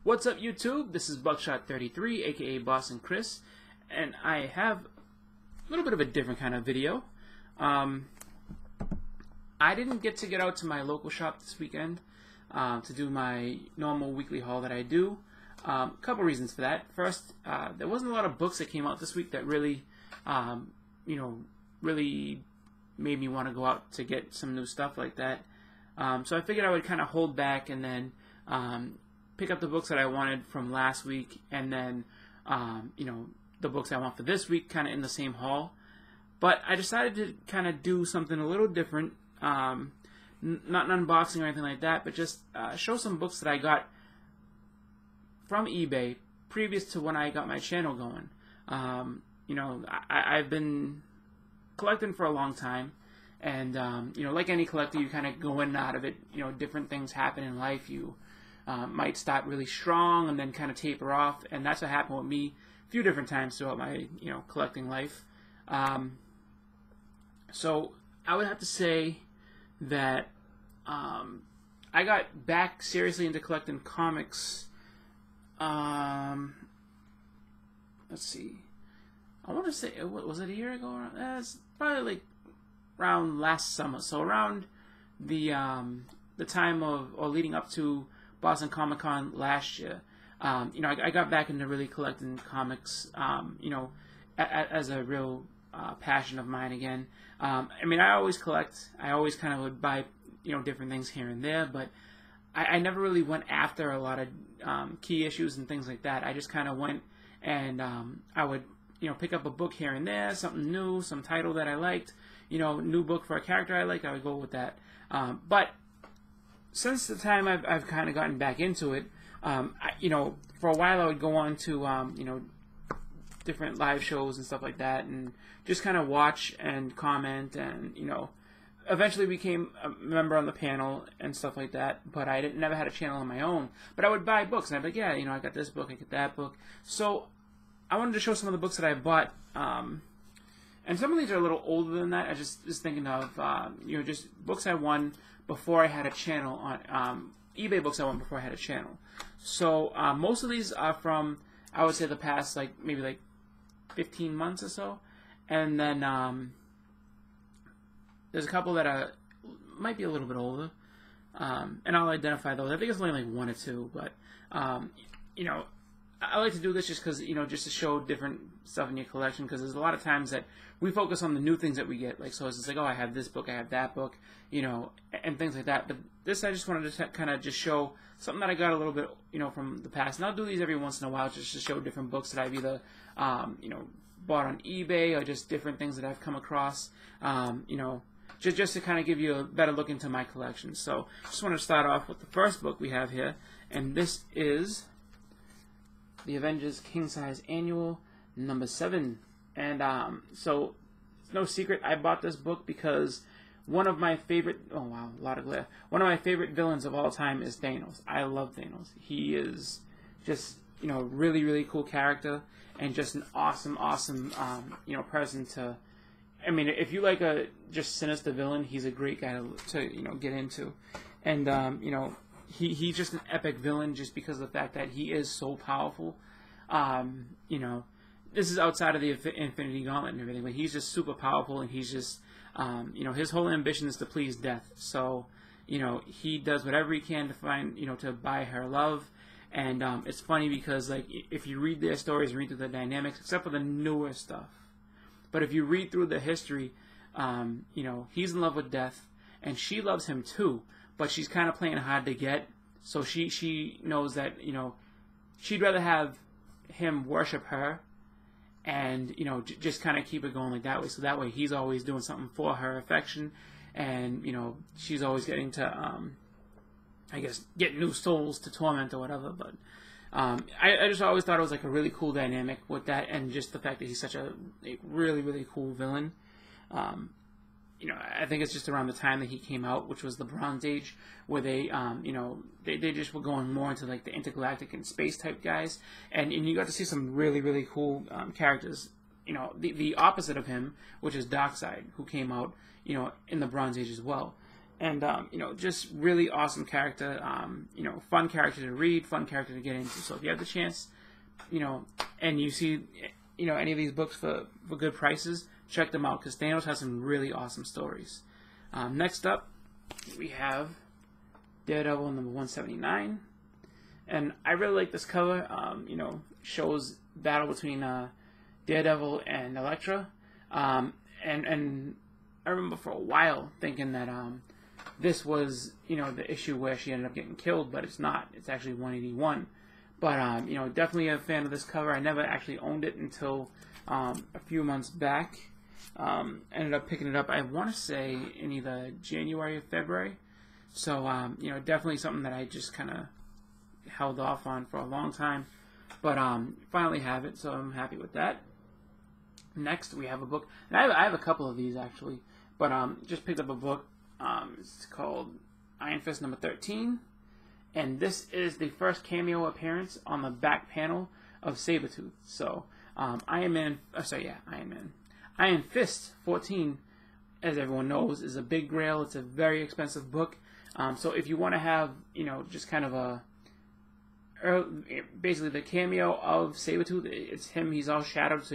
What's up, YouTube? This is Buckshot33, aka Boston Chris, and I have a little bit of a different kind of video. I didn't get out to my local shop this weekend to do my normal weekly haul that I do. A couple reasons for that. First, there wasn't a lot of books that came out this week that really, really made me want to go out to get some new stuff like that. So I figured I would kind of hold back and then pick up the books that I wanted from last week, and then the books I want for this week kind of in the same haul. But I decided to kind of do something a little different, not an unboxing or anything like that, but just show some books that I got from eBay previous to when I got my channel going. I've been collecting for a long time, and like any collector, you kind of go in and out of it. Different things happen in life. You might start really strong and then kind of taper off, and that's what happened with me a few different times throughout my collecting life. So I would have to say that I got back seriously into collecting comics. Let's see. I want to say, was it a year ago? It's probably like around last summer. So around the time of, or leading up to Boston Comic Con last year. I got back into really collecting comics, as a real passion of mine again. I always collect. I always kind of would buy, different things here and there, but I never really went after a lot of key issues and things like that. I just kind of went and I would, pick up a book here and there, something new, some title that I liked, new book for a character I liked, I would go with that. But since the time I've kind of gotten back into it, for a while I would go on to, different live shows and stuff like that, and just kind of watch and comment, and, eventually became a member on the panel and stuff like that, but I never had a channel on my own. But I would buy books, and I'd be like, yeah, I got this book, I got that book. So I wanted to show some of the books that I bought, and some of these are a little older than that. I was just thinking of, just books I won before I had a channel on, eBay books I won before I had a channel. So most of these are from, I would say, the past, maybe 15 months or so. And then there's a couple that might be a little bit older, and I'll identify those. I think it's only like one or two, but I like to do this just because, just to show different stuff in your collection, because there's a lot of times that we focus on the new things that we get. So it's just like, oh, I have this book, I have that book, and things like that. But this, I just wanted to kind of just show something that I got a little bit, from the past. And I'll do these every once in a while just to show different books that I've either, bought on eBay, or just different things that I've come across, just to kind of give you a better look into my collection. So just want to start off with the first book we have here, and this is the Avengers Annual number 7. And so it's no secret I bought this book because one of my favorite, oh wow, a lot of glare, one of my favorite villains of all time is Thanos. I love Thanos. He is just, really, really cool character, and just an awesome person to, if you like a just sinister villain, he's a great guy to get into. And he's just an epic villain just because of the fact that he is so powerful. This is outside of the Infinity Gauntlet and everything, but he's just super powerful, and he's just, his whole ambition is to please Death. So, he does whatever he can to find, to buy her love. And it's funny because, if you read their stories and read through the dynamics, except for the newer stuff, but if you read through the history, he's in love with Death, and she loves him too, but she's kind of playing hard to get. So she knows that, she'd rather have him worship her, and, just kind of keep it going like that way. So that way he's always doing something for her affection, and, she's always getting to, I guess, get new souls to torment or whatever. But I just always thought it was a really cool dynamic with that, and just the fact that he's such a really, really cool villain. I think it's just around the time that he came out, which was the Bronze Age, where they, they just were going more into the intergalactic and space type guys, and you got to see some really, really cool characters. The opposite of him, which is Darkseid, who came out, in the Bronze Age as well. And just really awesome character. Fun character to read, fun character to get into. So if you have the chance, and you see, any of these books for good prices, check them out because Thanos has some really awesome stories. Next up, we have Daredevil number 179, and I really like this cover. Shows battle between Daredevil and Elektra, and I remember for a while thinking that this was the issue where she ended up getting killed, but it's not. It's actually 181. But definitely a fan of this cover. I never actually owned it until a few months back. Ended up picking it up, I want to say, in either January or February. So, definitely something that I just kind of held off on for a long time. But finally have it, so I'm happy with that. Next, we have a book. And I have a couple of these, actually. But just picked up a book. It's called Iron Fist number 13. And this is the first cameo appearance on the back panel of Sabretooth. So, Iron Fist 14, as everyone knows, is a big grail. It's a very expensive book. So if you want to have, just kind of basically the cameo of Sabretooth, it's him. He's all shadowed, so,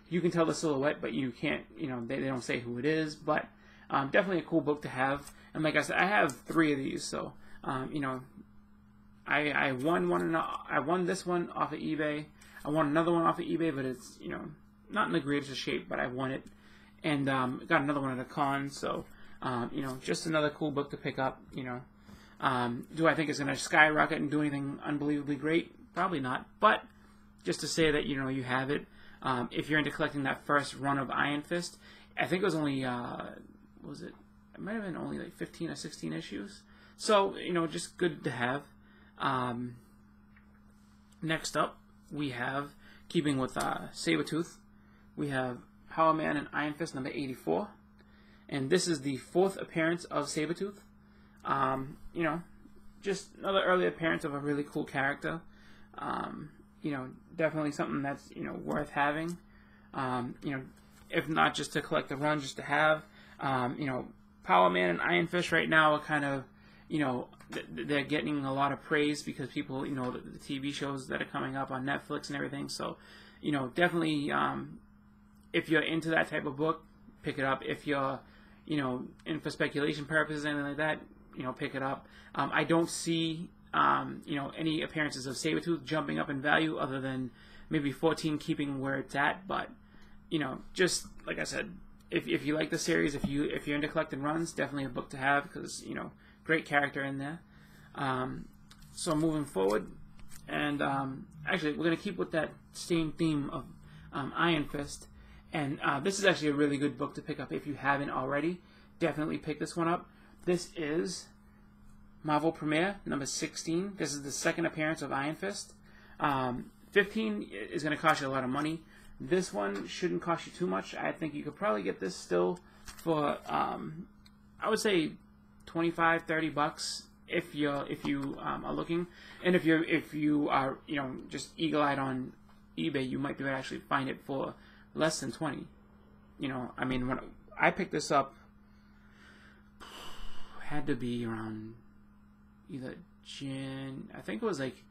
you can tell the silhouette, but you can't, they don't say who it is. But definitely a cool book to have. And like I said, I have 3 of these, so, I won this one off of eBay. I won another one off of eBay, but it's, not in the greatest of shape, but I won it. And got another one at a con, so, just another cool book to pick up, Do I think it's going to skyrocket and do anything unbelievably great? Probably not. But just to say that, you have it. If you're into collecting that first run of Iron Fist, I think it was only, it might have been only like 15 or 16 issues. So, just good to have. Next up, we have, keeping with Sabretooth, we have Power Man and Iron Fist number 84. And this is the 4th appearance of Sabretooth. Just another early appearance of a really cool character. Definitely something that's, worth having. If not just to collect the run, just to have. Power Man and Iron Fist right now are kind of, they're getting a lot of praise because people, the TV shows that are coming up on Netflix and everything. So, definitely, if you're into that type of book, pick it up. If you're, in for speculation purposes and anything like that, pick it up. I don't see, any appearances of Sabretooth jumping up in value other than maybe 14 keeping where it's at. But, just like I said, if you like the series, if you're into collecting runs, definitely a book to have because, great character in there. So moving forward, and actually we're going to keep with that same theme of Iron Fist. And this is actually a really good book to pick up if you haven't already. Definitely pick this one up. This is Marvel Premiere number 16. This is the 2nd appearance of Iron Fist. 15 is going to cost you a lot of money. This one shouldn't cost you too much. I think you could probably get this still for, I would say, $25-30 if you are looking. And if you are just eagle-eyed on eBay, you might be able to actually find it for less than 20. I mean, when I picked this up, had to be around either I think it was like,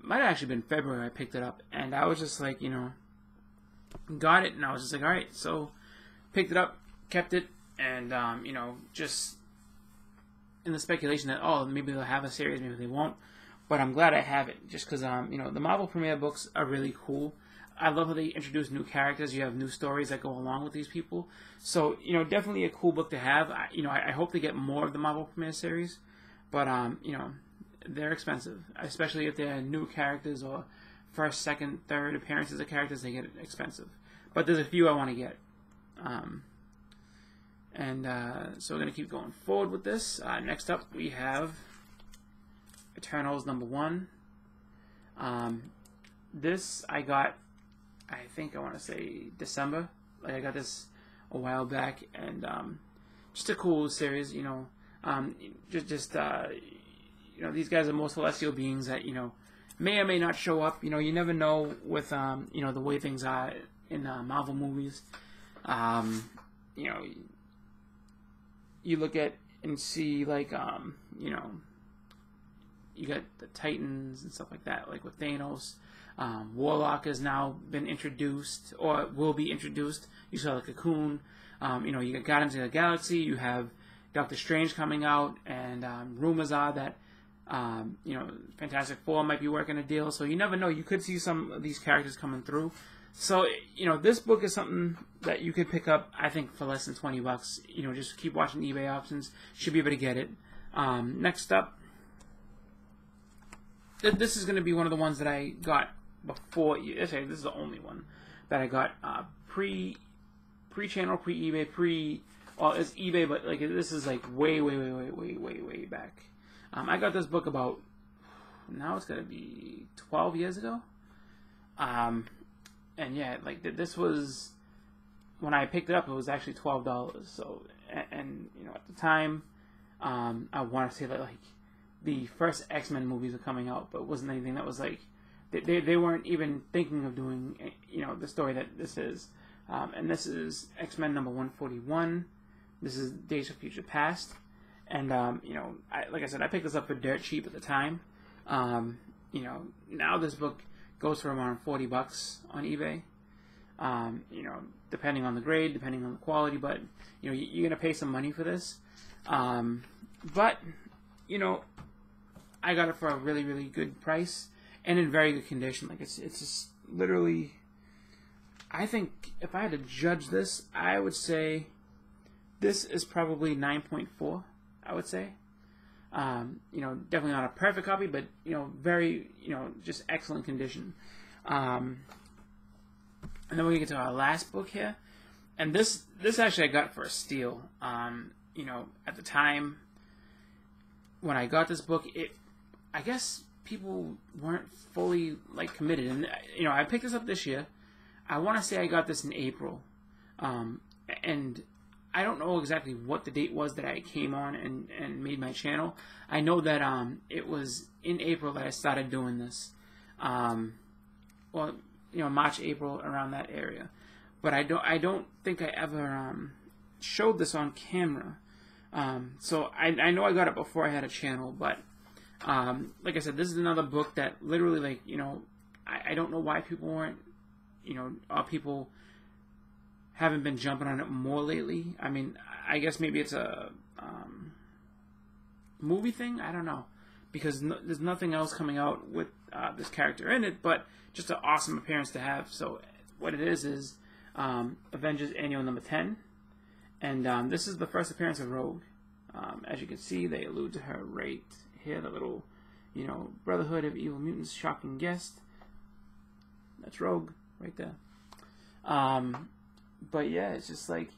might have actually been February I picked it up, and I was just like, got it, and I was just like, alright, so picked it up, kept it, and just in the speculation that, oh, maybe they'll have a series, maybe they won't, but I'm glad I have it, just because, the Marvel Premiere books are really cool. I love how they introduce new characters. You have new stories that go along with these people. So, definitely a cool book to have. I hope to get more of the Marvel Premiere series. But, they're expensive. Especially if they're new characters or first, second, third appearances of characters, they get expensive. But there's a few I want to get. So we're going to keep going forward with this. Next up, we have Eternals number 1. This I got, I think I want to say December. Like I got this a while back, and just a cool series. These guys are more celestial beings that may or may not show up. You never know with the way things are in Marvel movies. You look at and see like you know, you got the Titans and stuff like that, like with Thanos. Warlock has now been introduced, or will be introduced. You saw the Cocoon. You know, you got Guardians of the Galaxy. You have Doctor Strange coming out, and rumors are that you know, Fantastic Four might be working a deal. So you never know. You could see some of these characters coming through. So you know, this book is something that you could pick up, I think, for less than $20. You know, just keep watching eBay options. Should be able to get it. Next up, this is going to be one of the ones that I got before. Okay, this is the only one that I got pre-channel, pre-eBay, well, it's eBay, but like this is like way back. I got this book about, now it's gonna be 12 years ago. And yeah, like this was, when I picked it up, it was actually $12. So, and you know, at the time, I want to say that like the first XMen movies were coming out, but it wasn't anything that was like, they weren't even thinking of doing, you know, the story that this is. And this is XMen number 141. This is Days of Future Past. And, you know, like I said, I picked this up for dirt cheap at the time. You know, now this book goes for around $40 on eBay. You know, depending on the grade, depending on the quality, but, you know, you're going to pay some money for this. But, you know, I got it for a really good price and in very good condition. Like, it's just literally, I think if I had to judge this, I would say this is probably 9.4, I would say. You know, definitely not a perfect copy, but, you know, very, you know, just excellent condition. And then we're going to get to our last book here. And this actually I got for a steal. You know, at the time when I got this book, I guess people weren't fully, like, committed. And, you know, I picked this up this year. I want to say I got this in April. And I don't know exactly what the date was that I came on and made my channel. I know that it was in April that I started doing this. Well, you know, March, April, around that area. But I don't think I ever showed this on camera. So I know I got it before I had a channel, but like I said, this is another book that literally, like, you know, I don't know why people weren't, you know, people haven't been jumping on it more lately. I mean, I guess maybe it's a movie thing. I don't know, because there's nothing else coming out with this character in it, but just an awesome appearance to have. So what it is Avengers Annual number 10, and this is the first appearance of Rogue. As you can see, they allude to her right here, the little, you know, Brotherhood of Evil Mutants, shocking guest. That's Rogue right there. But yeah, it's just like,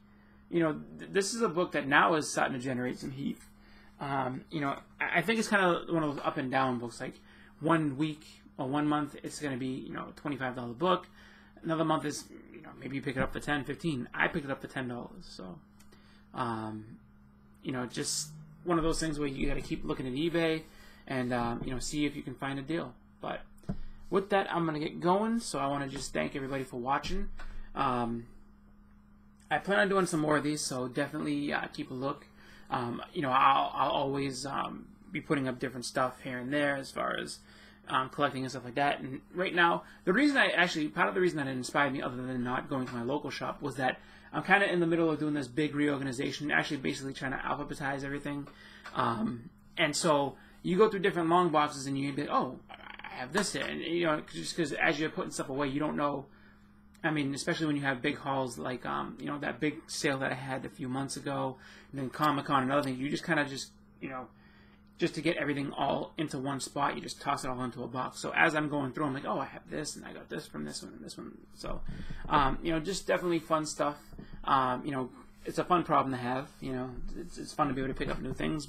you know, this is a book that now is starting to generate some heat. You know, I think it's kind of one of those up and down books. Like 1 week or 1 month, it's going to be, you know, a $25 book. Another month is, you know, maybe you pick it up for $10, $15. I picked it up for $10. So, you know, just one of those things where you got to keep looking at eBay and, you know, see if you can find a deal. But with that, I'm going to get going. So I want to just thank everybody for watching. I plan on doing some more of these, so definitely keep a look. You know, I'll always be putting up different stuff here and there as far as collecting and stuff like that. And right now, part of the reason that it inspired me, other than not going to my local shop, was that I'm kind of in the middle of doing this big reorganization, actually basically trying to alphabetize everything. And so you go through different long boxes and you'd be like, oh, I have this here. And, you know, just because as you're putting stuff away, you don't know. I mean, especially when you have big hauls like, you know, that big sale that I had a few months ago, and then Comic-Con and other things, you just kind of just, you know, just to get everything all into one spot, you just toss it all into a box. So as I'm going through, I'm like, oh, I have this, and I got this from this one and this one. So, you know, just definitely fun stuff. You know, it's a fun problem to have. You know, it's fun to be able to pick up new things,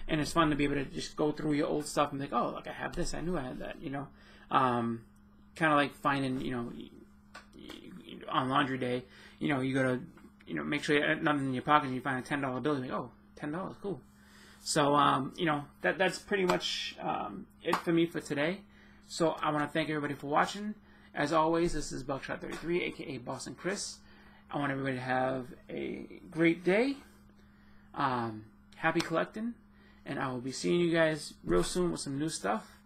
and it's fun to be able to just go through your old stuff and be like, oh, look, I have this. I knew I had that, you know. Kind of like finding, you know, on laundry day, you know, you go to, you know, make sure you have nothing in your pocket and you find a $10 bill, and you're like, oh, $10, cool. So, you know, that's pretty much it for me for today. So I want to thank everybody for watching. As always, this is Buckshot33, aka Boston Chris. I want everybody to have a great day. Have happy collecting, and I will be seeing you guys real soon with some new stuff.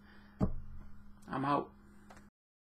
I'm out.